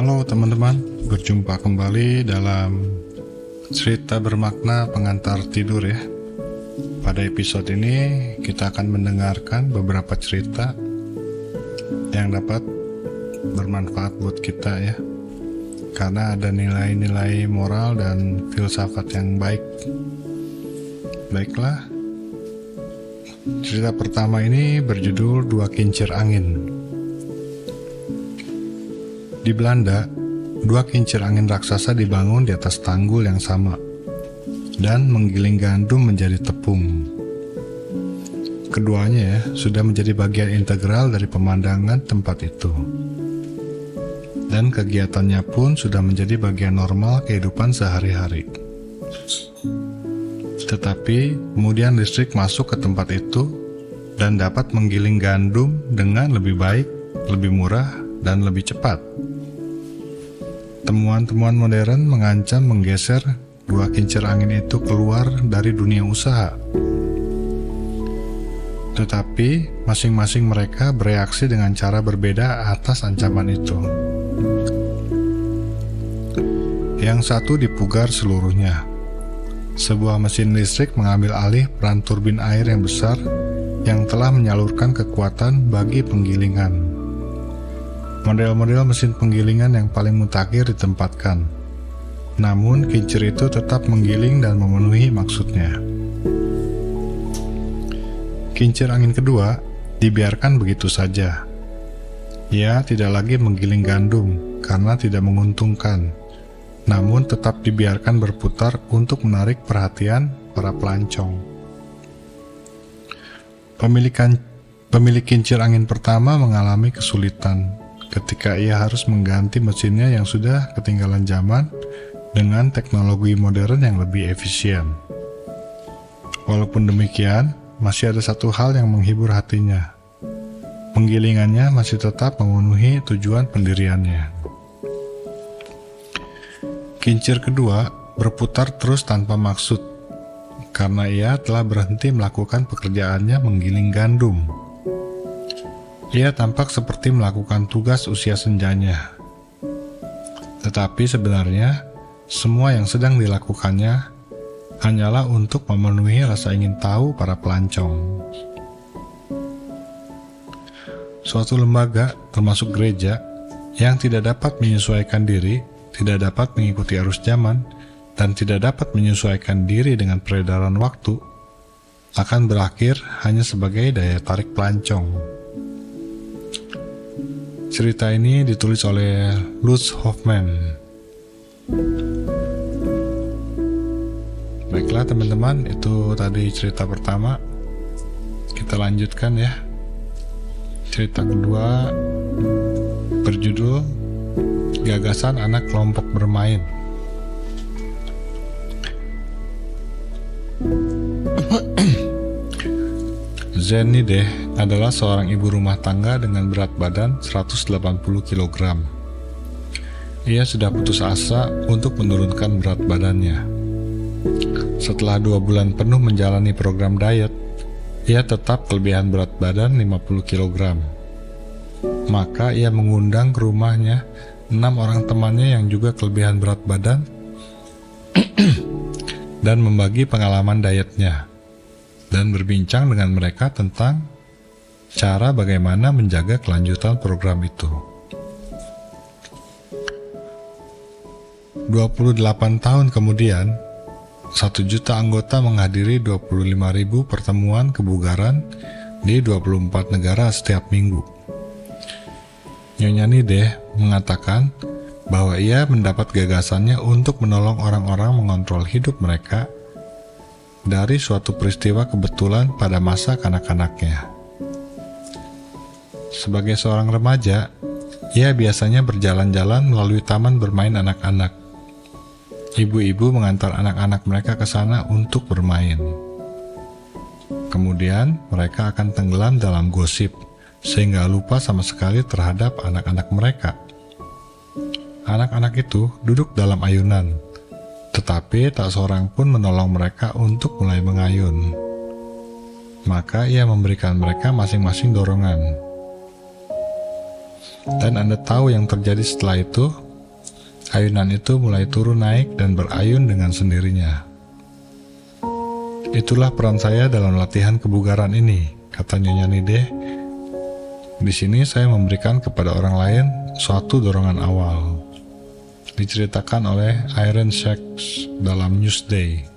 Halo teman-teman, berjumpa kembali dalam cerita bermakna pengantar tidur ya. Pada episode ini kita akan mendengarkan beberapa cerita yang dapat bermanfaat buat kita ya, karena ada nilai-nilai moral dan filsafat yang baik. Baiklah, cerita pertama ini berjudul Dua Kincir Angin. Di Belanda, dua kincir angin raksasa dibangun di atas tanggul yang sama dan menggiling gandum menjadi tepung. Keduanya sudah menjadi bagian integral dari pemandangan tempat itu. Dan kegiatannya pun sudah menjadi bagian normal kehidupan sehari-hari. Tetapi kemudian listrik masuk ke tempat itu dan dapat menggiling gandum dengan lebih baik, lebih murah, dan lebih cepat. Temuan-temuan modern mengancam menggeser dua kincir angin itu keluar dari dunia usaha. Tetapi masing-masing mereka bereaksi dengan cara berbeda atas ancaman itu. Yang satu dipugar seluruhnya. Sebuah mesin listrik mengambil alih peran turbin air yang besar yang telah menyalurkan kekuatan bagi penggilingan. Model-model mesin penggilingan yang paling mutakhir ditempatkan. Namun kincir itu tetap menggiling dan memenuhi maksudnya. Kincir angin kedua dibiarkan begitu saja. Ia tidak lagi menggiling gandum karena tidak menguntungkan, namun tetap dibiarkan berputar untuk menarik perhatian para pelancong. Pemilik kincir angin pertama mengalami kesulitan ketika ia harus mengganti mesinnya yang sudah ketinggalan zaman dengan teknologi modern yang lebih efisien. Walaupun demikian, masih ada satu hal yang menghibur hatinya. Penggilingannya masih tetap memenuhi tujuan pendiriannya. Kincir kedua berputar terus tanpa maksud, karena ia telah berhenti melakukan pekerjaannya menggiling gandum. Ia tampak seperti melakukan tugas usia senjanya. Tetapi sebenarnya, semua yang sedang dilakukannya hanyalah untuk memenuhi rasa ingin tahu para pelancong. Suatu lembaga, termasuk gereja, yang tidak dapat menyesuaikan diri, tidak dapat mengikuti arus zaman, dan tidak dapat menyesuaikan diri dengan peredaran waktu, akan berakhir hanya sebagai daya tarik pelancong. Cerita ini ditulis oleh Lutz Hoffmann. Baiklah teman-teman, itu tadi cerita pertama. Kita lanjutkan ya. Cerita kedua berjudul Gagasan Anak Kelompok Bermain. Zenide adalah seorang ibu rumah tangga dengan berat badan 180 kg. Ia sudah putus asa untuk menurunkan berat badannya. Setelah 2 bulan penuh menjalani program diet, ia tetap kelebihan berat badan 50 kg. Maka ia mengundang ke rumahnya 6 orang temannya yang juga kelebihan berat badan dan membagi pengalaman dietnya dan berbincang dengan mereka tentang cara bagaimana menjaga kelanjutan program itu. 28 tahun kemudian, 1 juta anggota menghadiri 25.000 pertemuan kebugaran di 24 negara setiap minggu. Nyonya Nideh mengatakan bahwa ia mendapat gagasannya untuk menolong orang-orang mengontrol hidup mereka dari suatu peristiwa kebetulan pada masa kanak-kanaknya. Sebagai seorang remaja, ia biasanya berjalan-jalan melalui taman bermain anak-anak. Ibu-ibu mengantar anak-anak mereka ke sana untuk bermain. Kemudian, mereka akan tenggelam dalam gosip, sehingga lupa sama sekali terhadap anak-anak mereka. Anak-anak itu duduk dalam ayunan, tetapi tak seorang pun menolong mereka untuk mulai mengayun. Maka ia memberikan mereka masing-masing dorongan. Dan Anda tahu yang terjadi setelah itu? Ayunan itu mulai turun naik dan berayun dengan sendirinya. Itulah peran saya dalam latihan kebugaran ini, kata Nyonya Nideh. Di sini saya memberikan kepada orang lain suatu dorongan awal. Diceritakan oleh Irene Shakes dalam Newsday.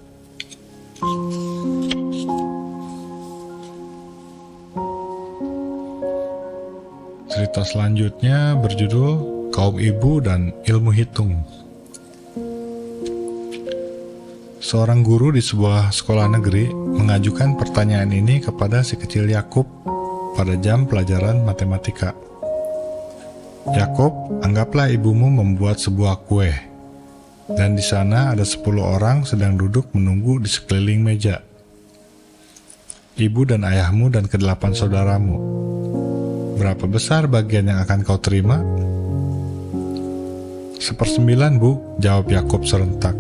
Cerita selanjutnya berjudul Kaum Ibu dan Ilmu Hitung. Seorang guru di sebuah sekolah negeri mengajukan pertanyaan ini kepada si kecil Yakub pada jam pelajaran matematika. Yakub, anggaplah ibumu membuat sebuah kue, dan di sana ada 10 orang sedang duduk menunggu di sekeliling meja. Ibu dan ayahmu dan ke-8 saudaramu. Berapa besar bagian yang akan kau terima? 1/9, Bu, jawab Yakub serentak.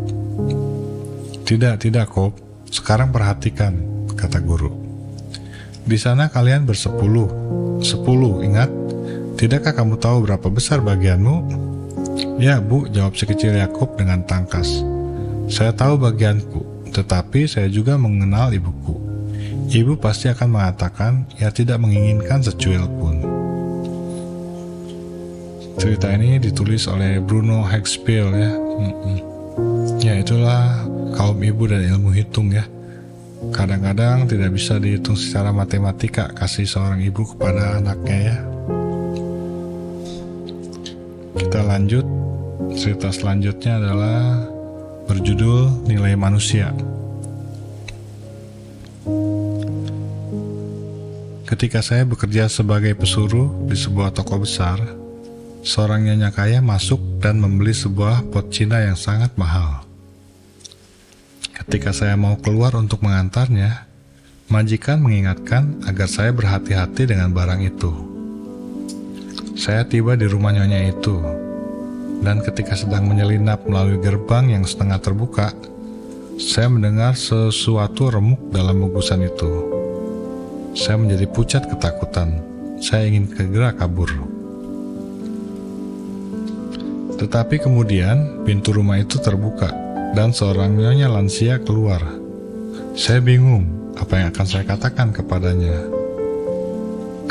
Tidak, Kob. Sekarang perhatikan, kata guru. Di sana kalian bersepuluh. 10, ingat? Tidakkah kamu tahu berapa besar bagianmu? Ya, Bu, jawab si kecil Yakub dengan tangkas. Saya tahu bagianku, tetapi saya juga mengenal ibuku. Ibu pasti akan mengatakan, ia tidak menginginkan secuil pun. Cerita ini ditulis oleh Bruno Haxpiel ya. Ya, itulah kaum ibu dan ilmu hitung ya. Kadang-kadang tidak bisa dihitung secara matematika kasih seorang ibu kepada anaknya ya. Kita lanjut. Cerita selanjutnya adalah berjudul Nilai Manusia. Ketika saya bekerja sebagai pesuruh di sebuah toko besar, seorang nyonya kaya masuk dan membeli sebuah pot Cina yang sangat mahal. Ketika saya mau keluar untuk mengantarnya, majikan mengingatkan agar saya berhati-hati dengan barang itu. Saya tiba di rumah nyonya itu, dan ketika sedang menyelinap melalui gerbang yang setengah terbuka, saya mendengar sesuatu remuk dalam bungkusan itu. Saya menjadi pucat ketakutan. Saya ingin segera kabur. Tetapi kemudian pintu rumah itu terbuka dan seorang nyonya lansia keluar. Saya bingung apa yang akan saya katakan kepadanya.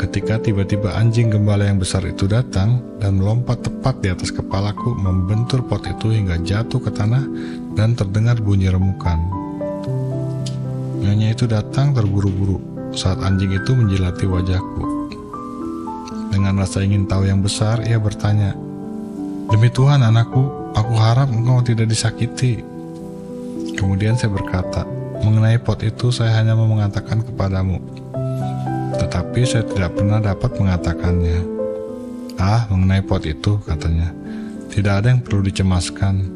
Ketika tiba-tiba anjing gembala yang besar itu datang dan melompat tepat di atas kepalaku, membentur pot itu hingga jatuh ke tanah dan terdengar bunyi remukan. Nyonya itu datang terburu-buru saat anjing itu menjilati wajahku. Dengan rasa ingin tahu yang besar, ia bertanya, "Demi Tuhan anakku, aku harap engkau tidak disakiti." Kemudian saya berkata, "Mengenai pot itu saya hanya mau mengatakan kepadamu, tetapi saya tidak pernah dapat mengatakannya." "Ah, mengenai pot itu," katanya, "tidak ada yang perlu dicemaskan.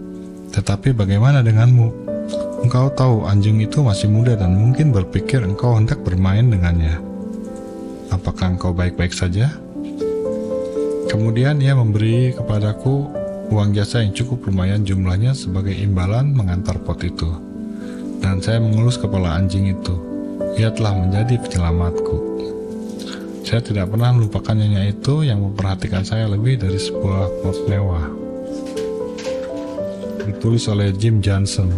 Tetapi bagaimana denganmu? Engkau tahu anjing itu masih muda dan mungkin berpikir engkau hendak bermain dengannya. Apakah engkau baik-baik saja?" Kemudian ia memberi kepadaku uang jasa yang cukup lumayan jumlahnya sebagai imbalan mengantar pot itu. Dan saya mengelus kepala anjing itu. Ia telah menjadi penyelamatku. Saya tidak pernah melupakan nyonya itu yang memperhatikan saya lebih dari sebuah pot mewah. Ditulis oleh Jim Johnson.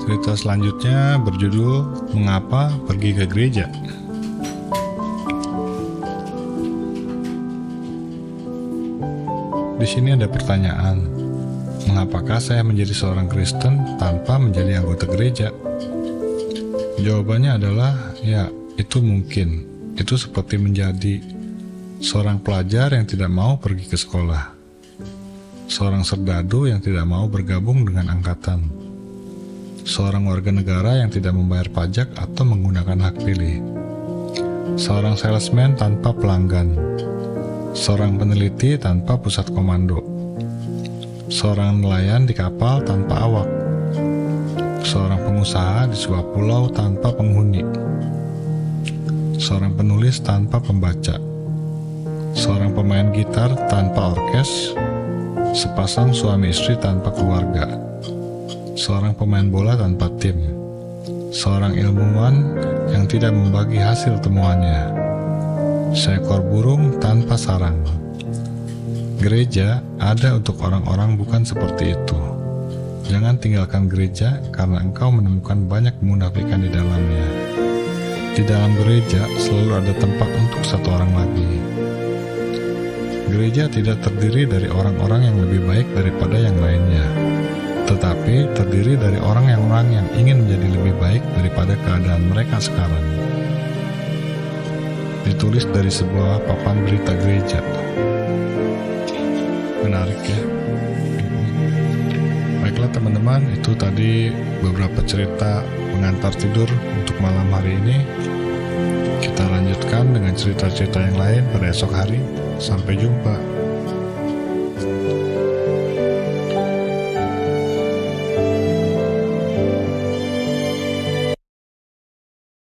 Cerita selanjutnya berjudul Mengapa Pergi ke Gereja. Di sini ada pertanyaan, mengapakah saya menjadi seorang Kristen tanpa menjadi anggota gereja? Jawabannya adalah, ya, itu mungkin. Itu seperti menjadi seorang pelajar yang tidak mau pergi ke sekolah, seorang serdadu yang tidak mau bergabung dengan angkatan, seorang warga negara yang tidak membayar pajak atau menggunakan hak pilih, seorang salesman tanpa pelanggan, seorang peneliti tanpa pusat komando, seorang nelayan di kapal tanpa awak, seorang pengusaha di sebuah pulau tanpa penghuni, seorang penulis tanpa pembaca, seorang pemain gitar tanpa orkes, sepasang suami istri tanpa keluarga, seorang pemain bola tanpa tim, seorang ilmuwan yang tidak membagi hasil temuannya. Seekor burung tanpa sarang. Gereja ada untuk orang-orang bukan seperti itu. Jangan tinggalkan gereja karena engkau menemukan banyak kemunafikan di dalamnya. Di dalam gereja selalu ada tempat untuk satu orang lagi. Gereja tidak terdiri dari orang-orang yang lebih baik daripada yang lainnya, tetapi terdiri dari orang yang ingin menjadi lebih baik daripada keadaan mereka sekarang. Ditulis dari sebuah papan berita gereja. Menarik ya. Baiklah teman-teman, itu tadi beberapa cerita pengantar tidur untuk malam hari ini. Kita lanjutkan dengan cerita-cerita yang lain pada esok hari. Sampai jumpa.